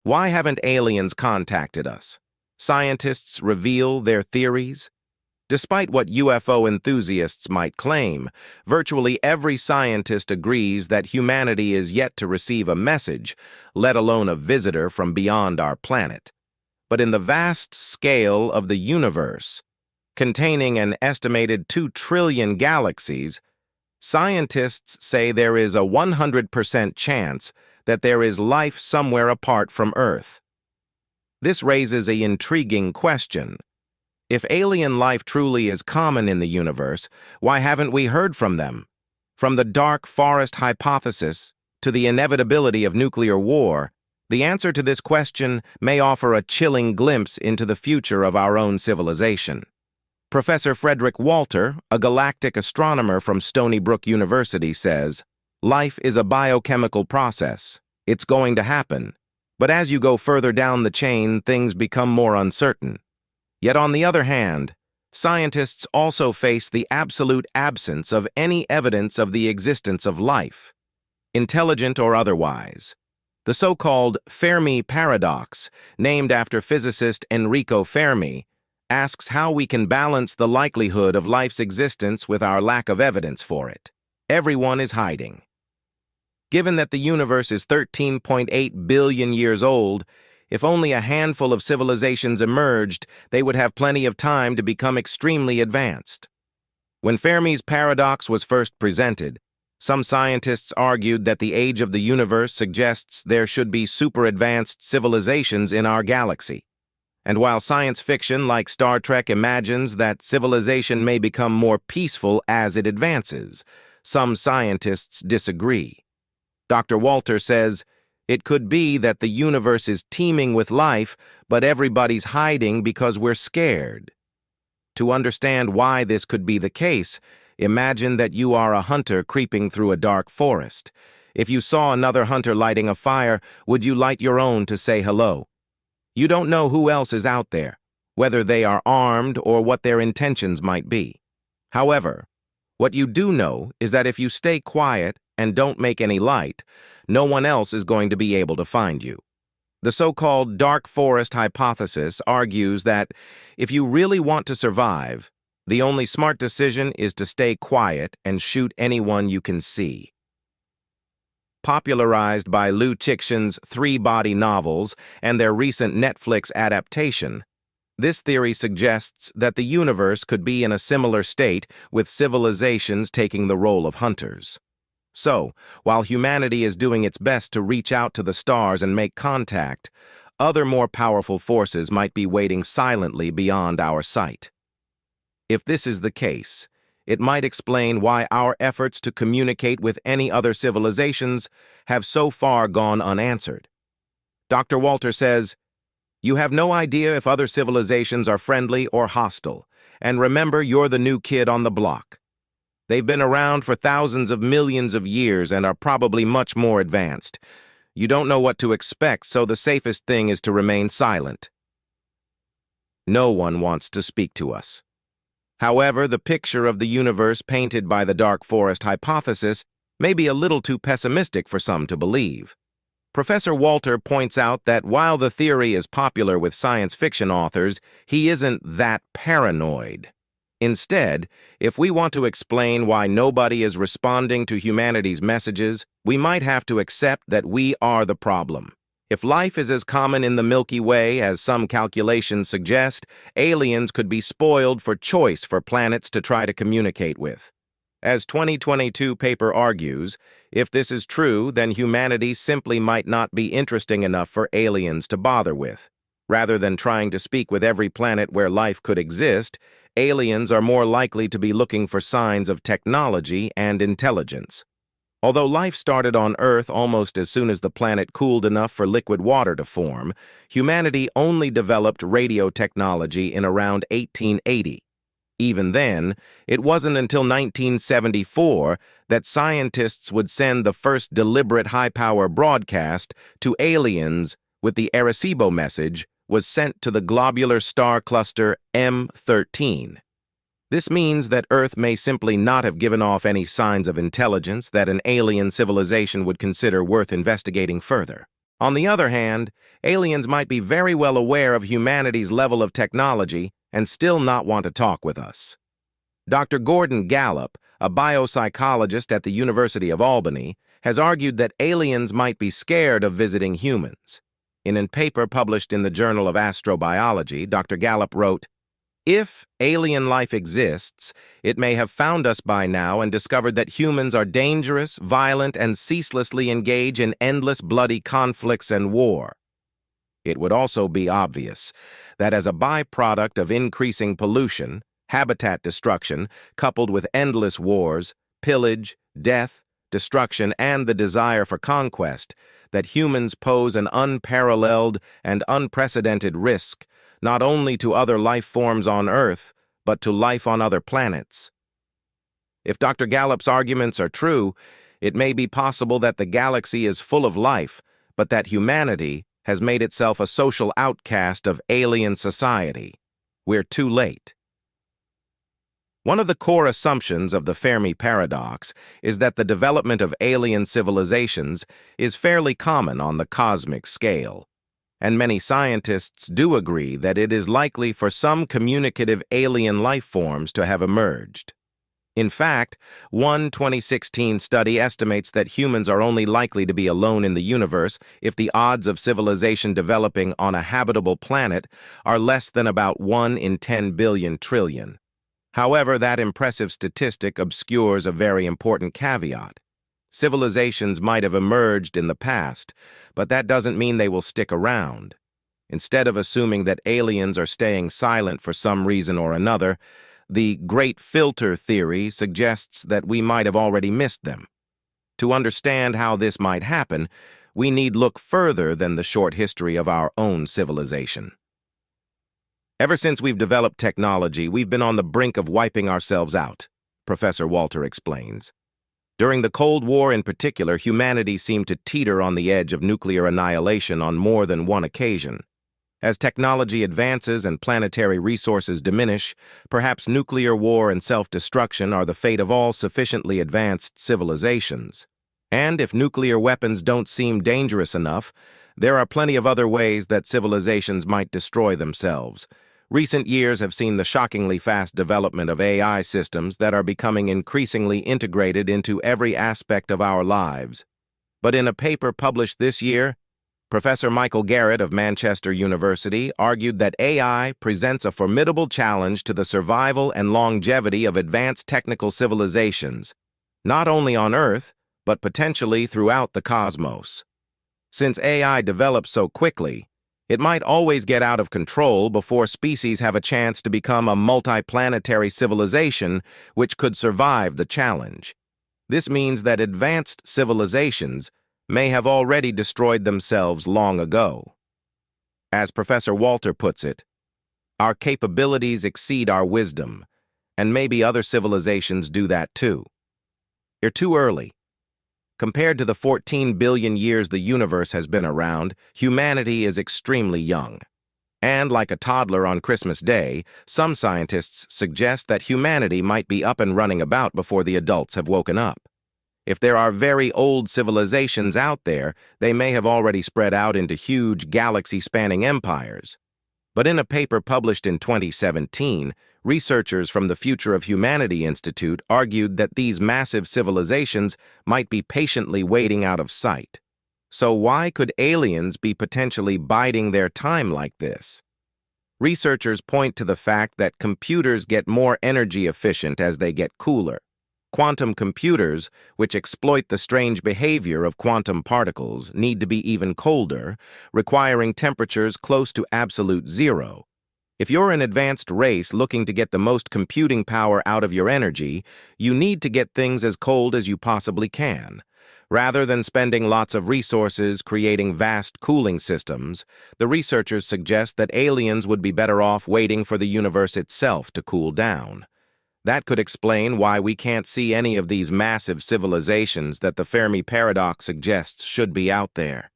Why haven't aliens contacted us? Scientists reveal their theories. Despite what UFO enthusiasts might claim, virtually every scientist agrees that humanity is yet to receive a message, let alone a visitor from beyond our planet. But in the vast scale of the universe, containing an estimated 2 trillion galaxies, scientists say there is a 100% chance that there is life somewhere apart from Earth. This raises an intriguing question. If alien life truly is common in the universe, why haven't we heard from them? From the dark forest hypothesis to the inevitability of nuclear war, the answer to this question may offer a chilling glimpse into the future of our own civilization. Professor Frederick Walter, a galactic astronomer from Stony Brook University, says, "Life is a biochemical process. It's going to happen. But as you go further down the chain, things become more uncertain." Yet on the other hand, scientists also face the absolute absence of any evidence of the existence of life, intelligent or otherwise. The so-called Fermi paradox, named after physicist Enrico Fermi, asks how we can balance the likelihood of life's existence with our lack of evidence for it. Everyone is hiding. Given that the universe is 13.8 billion years old, if only a handful of civilizations emerged, they would have plenty of time to become extremely advanced. When Fermi's paradox was first presented, some scientists argued that the age of the universe suggests there should be super-advanced civilizations in our galaxy. And while science fiction like Star Trek imagines that civilization may become more peaceful as it advances, some scientists disagree. Dr. Walter says, "It could be that the universe is teeming with life, but everybody's hiding because we're scared." To understand why this could be the case, imagine that you are a hunter creeping through a dark forest. If you saw another hunter lighting a fire, would you light your own to say hello? You don't know who else is out there, whether they are armed or what their intentions might be. However, what you do know is that if you stay quiet and don't make any light, no one else is going to be able to find you. The so-called dark forest hypothesis argues that if you really want to survive, the only smart decision is to stay quiet and shoot anyone you can see. Popularized by Liu Cixin's three-body novels and their recent Netflix adaptation, this theory suggests that the universe could be in a similar state with civilizations taking the role of hunters. So, while humanity is doing its best to reach out to the stars and make contact, other more powerful forces might be waiting silently beyond our sight. If this is the case, it might explain why our efforts to communicate with any other civilizations have so far gone unanswered. Dr. Walter says, "You have no idea if other civilizations are friendly or hostile, and remember you're the new kid on the block. They've been around for thousands of millions of years and are probably much more advanced. You don't know what to expect, so the safest thing is to remain silent." No one wants to speak to us. However, the picture of the universe painted by the dark forest hypothesis may be a little too pessimistic for some to believe. Professor Walter points out that while the theory is popular with science fiction authors, he isn't that paranoid. Instead, if we want to explain why nobody is responding to humanity's messages, we might have to accept that we are the problem. If life is as common in the Milky Way as some calculations suggest, aliens could be spoiled for choice for planets to try to communicate with. As 2022 paper argues, if this is true, then humanity simply might not be interesting enough for aliens to bother with. Rather than trying to speak with every planet where life could exist, aliens are more likely to be looking for signs of technology and intelligence. Although life started on Earth almost as soon as the planet cooled enough for liquid water to form, humanity only developed radio technology in around 1880. Even then, it wasn't until 1974 that scientists would send the first deliberate high-power broadcast to aliens with the Arecibo message was sent to the globular star cluster M13. This means that Earth may simply not have given off any signs of intelligence that an alien civilization would consider worth investigating further. On the other hand, aliens might be very well aware of humanity's level of technology and still not want to talk with us. Dr. Gordon Gallup, a biopsychologist at the University of Albany, has argued that aliens might be scared of visiting humans. In a paper published in the Journal of Astrobiology, Dr. Gallup wrote, "If alien life exists, it may have found us by now and discovered that humans are dangerous, violent, and ceaselessly engage in endless bloody conflicts and war. It would also be obvious that as a byproduct of increasing pollution, habitat destruction, coupled with endless wars, pillage, death, destruction, and the desire for conquest, that humans pose an unparalleled and unprecedented risk not only to other life forms on Earth, but to life on other planets." If Dr. Gallup's arguments are true, it may be possible that the galaxy is full of life, but that humanity has made itself a social outcast of alien society. We're too late. One of the core assumptions of the Fermi paradox is that the development of alien civilizations is fairly common on the cosmic scale, and many scientists do agree that it is likely for some communicative alien life forms to have emerged. In fact, one 2016 study estimates that humans are only likely to be alone in the universe if the odds of civilization developing on a habitable planet are less than about 1 in 10 billion trillion. However, that impressive statistic obscures a very important caveat. Civilizations might have emerged in the past, but that doesn't mean they will stick around. Instead of assuming that aliens are staying silent for some reason or another, the Great Filter theory suggests that we might have already missed them. To understand how this might happen, we need look further than the short history of our own civilization. Ever since we've developed technology, we've been on the brink of wiping ourselves out, Professor Walter explains. During the Cold War in particular, humanity seemed to teeter on the edge of nuclear annihilation on more than one occasion. As technology advances and planetary resources diminish, perhaps nuclear war and self-destruction are the fate of all sufficiently advanced civilizations. And if nuclear weapons don't seem dangerous enough, there are plenty of other ways that civilizations might destroy themselves. Recent years have seen the shockingly fast development of AI systems that are becoming increasingly integrated into every aspect of our lives. But in a paper published this year, Professor Michael Garrett of Manchester University argued that AI presents a formidable challenge to the survival and longevity of advanced technical civilizations, not only on Earth, but potentially throughout the cosmos. Since AI develops so quickly, it might always get out of control before species have a chance to become a multiplanetary civilization which could survive the challenge. This means that advanced civilizations may have already destroyed themselves long ago. As Professor Walter puts it, our capabilities exceed our wisdom, and maybe other civilizations do that too. You're too early. Compared to the 14 billion years the universe has been around, humanity is extremely young. And like a toddler on Christmas Day, some scientists suggest that humanity might be up and running about before the adults have woken up. If there are very old civilizations out there, they may have already spread out into huge galaxy-spanning empires. But in a paper published in 2017, researchers from the Future of Humanity Institute argued that these massive civilizations might be patiently waiting out of sight. So why could aliens be potentially biding their time like this? Researchers point to the fact that computers get more energy efficient as they get cooler. Quantum computers, which exploit the strange behavior of quantum particles, need to be even colder, requiring temperatures close to absolute zero. If you're an advanced race looking to get the most computing power out of your energy, you need to get things as cold as you possibly can. Rather than spending lots of resources creating vast cooling systems, the researchers suggest that aliens would be better off waiting for the universe itself to cool down. That could explain why we can't see any of these massive civilizations that the Fermi paradox suggests should be out there.